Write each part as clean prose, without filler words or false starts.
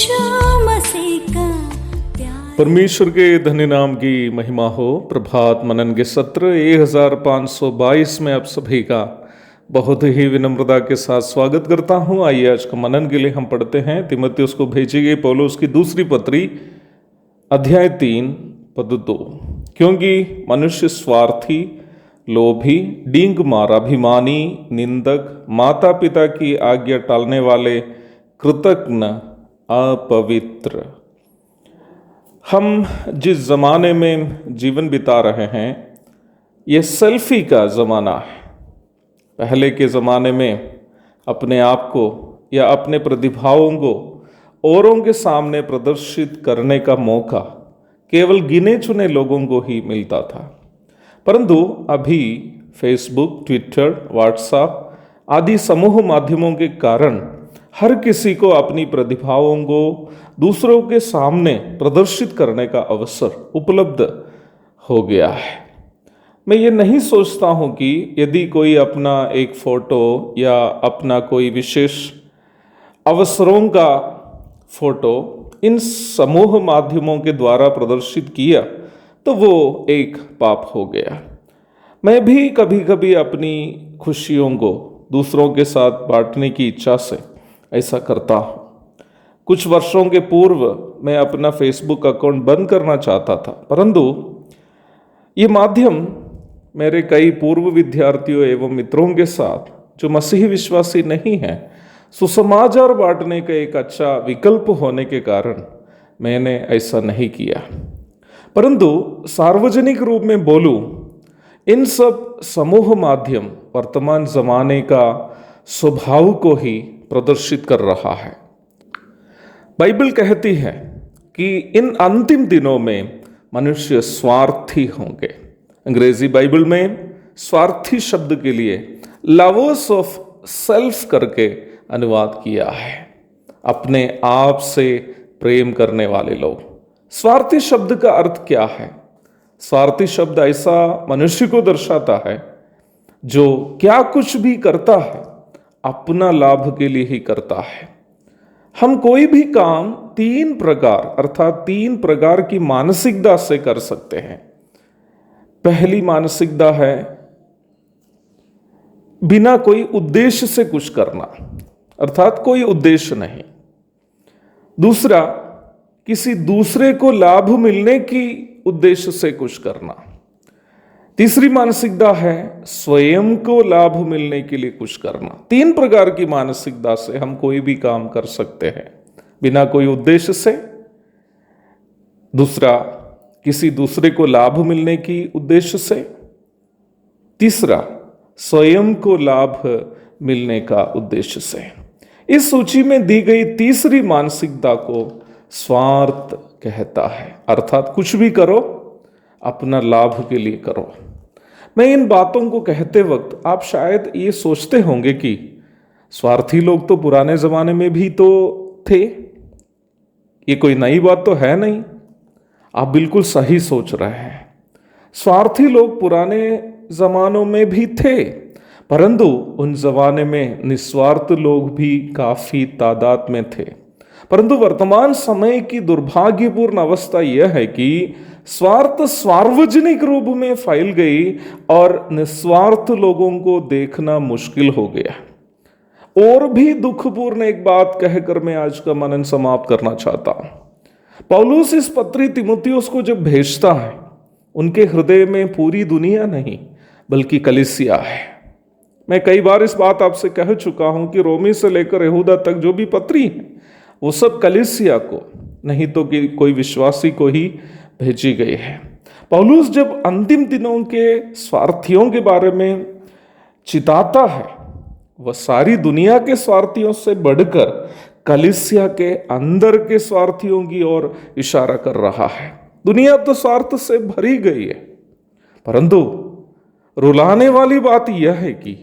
यीशु मसीह का प्यार। परमेश्वर के धन्य नाम की महिमा हो। प्रभात मनन के सत्र 1522 में आप सभी का बहुत ही विनम्रता के साथ स्वागत करता हूं। आइए आज का मनन के लिए हम पढ़ते हैं तीमुथियुस को भेजी गई पौलुस की दूसरी पत्री अध्याय 3 पद 2। क्योंकि मनुष्य स्वार्थी, लोभी, डींग मार, अभिमानी, निंदक, माता पिता की आज्ञा टालने वाले, कृतघ्न, अपवित्र। हम जिस ज़माने में जीवन बिता रहे हैं ये सेल्फी का ज़माना है। पहले के ज़माने में अपने आप को या अपने प्रतिभाओं को औरों के सामने प्रदर्शित करने का मौका केवल गिने चुने लोगों को ही मिलता था, परंतु अभी फेसबुक, ट्विटर, व्हाट्सएप आदि समूह माध्यमों के कारण हर किसी को अपनी प्रतिभाओं को दूसरों के सामने प्रदर्शित करने का अवसर उपलब्ध हो गया है। मैं ये नहीं सोचता हूँ कि यदि कोई अपना एक फोटो या अपना कोई विशेष अवसरों का फोटो इन समूह माध्यमों के द्वारा प्रदर्शित किया तो वो एक पाप हो गया। मैं भी कभी कभी अपनी खुशियों को दूसरों के साथ बांटने की इच्छा से ऐसा करता हूँ। कुछ वर्षों के पूर्व मैं अपना फेसबुक अकाउंट बंद करना चाहता था, परंतु ये माध्यम मेरे कई पूर्व विद्यार्थियों एवं मित्रों के साथ जो मसीही विश्वासी नहीं हैं सुसमाचार बांटने का एक अच्छा विकल्प होने के कारण मैंने ऐसा नहीं किया। परंतु सार्वजनिक रूप में बोलूं, इन सब समूह माध्यम वर्तमान जमाने का स्वभाव को ही प्रदर्शित कर रहा है। बाइबल कहती है कि इन अंतिम दिनों में मनुष्य स्वार्थी होंगे। अंग्रेजी बाइबल में स्वार्थी शब्द के लिए लवर्स ऑफ सेल्फ करके अनुवाद किया है, अपने आप से प्रेम करने वाले लोग। स्वार्थी शब्द का अर्थ क्या है? स्वार्थी शब्द ऐसा मनुष्य को दर्शाता है जो क्या कुछ भी करता है अपना लाभ के लिए ही करता है। हम कोई भी काम तीन प्रकार की मानसिकता से कर सकते हैं। पहली मानसिकता है बिना कोई उद्देश्य से कुछ करना, अर्थात कोई उद्देश्य नहीं। दूसरा, किसी दूसरे को लाभ मिलने की उद्देश्य से कुछ करना। तीसरी मानसिकता है स्वयं को लाभ मिलने के लिए कुछ करना। तीन प्रकार की मानसिकता से हम कोई भी काम कर सकते हैं, बिना कोई उद्देश्य से। दूसरा, किसी दूसरे को लाभ मिलने की उद्देश्य से। तीसरा, स्वयं को लाभ मिलने का उद्देश्य से। इस सूची में दी गई तीसरी मानसिकता को स्वार्थ कहता है, अर्थात कुछ भी करो अपना लाभ के लिए करो। मैं इन बातों को कहते वक्त आप शायद ये सोचते होंगे कि स्वार्थी लोग तो पुराने जमाने में भी तो थे, ये कोई नई बात तो है नहीं। आप बिल्कुल सही सोच रहे हैं। स्वार्थी लोग पुराने जमानों में भी थे, परंतु उन जमाने में निस्वार्थ लोग भी काफी तादाद में थे। परंतु वर्तमान समय की दुर्भाग्यपूर्ण अवस्था यह है कि स्वार्थ सार्वजनिक रूप में फैल गई और निस्वार्थ लोगों को देखना मुश्किल हो गया। और भी दुखपूर्ण एक बात कहकर मैं आज का मनन समाप्त करना चाहता हूं। पौलुस इस पत्री तीमुथियुस को जब भेजता है, उनके हृदय में पूरी दुनिया नहीं बल्कि कलीसिया है। मैं कई बार इस बात आपसे कह चुका हूं कि रोमी से लेकर यहूदा तक जो भी पत्री है वो सब कलीसिया को, नहीं तो कि कोई विश्वासी को ही भेजी गई है। पौलुस जब अंतिम दिनों के स्वार्थियों के बारे में चिताता है, वह सारी दुनिया के स्वार्थियों से बढ़कर कलीसिया के अंदर के स्वार्थियों की ओर इशारा कर रहा है। दुनिया तो स्वार्थ से भरी गई है, परंतु रुलाने वाली बात यह है कि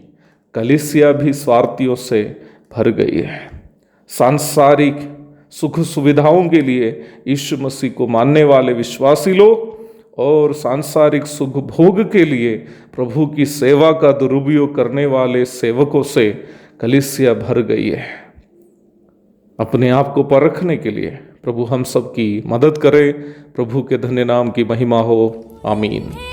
कलीसिया भी स्वार्थियों से भर गई है। सांसारिक सुख सुविधाओं के लिए यीशु मसीह को मानने वाले विश्वासी लोग और सांसारिक सुख भोग के लिए प्रभु की सेवा का दुरुपयोग करने वाले सेवकों से कलीसिया भर गई है। अपने आप को परखने के लिए प्रभु हम सब की मदद करे। प्रभु के धन्य नाम की महिमा हो। आमीन।